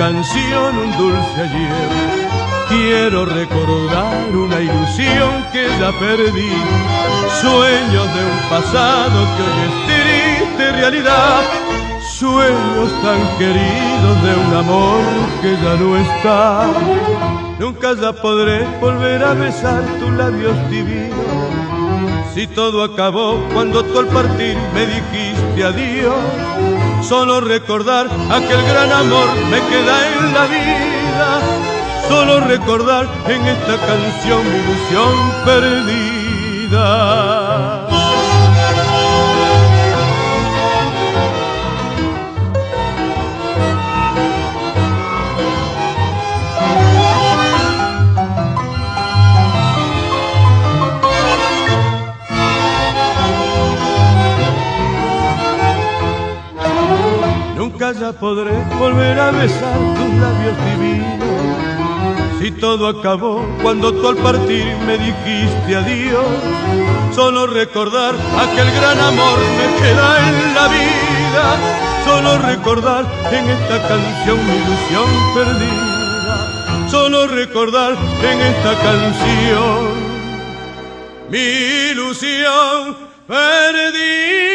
canción un dulce ayer. Quiero recordar una ilusión que ya perdí, sueños de un pasado que hoy es triste realidad, sueños tan queridos de un amor que ya no está. Nunca ya podré volver a besar tus labios divinos, si todo acabó cuando tú al partir me dijiste adiós. Solo recordar aquel gran amor me queda en la vida, solo recordar en esta canción mi ilusión perdida. Nunca ya podré volver a besar tus labios divinos, si todo acabó cuando tú al partir me dijiste adiós. Solo recordar aquel gran amor me queda en la vida, solo recordar en esta canción mi ilusión perdida, solo recordar en esta canción mi ilusión perdida.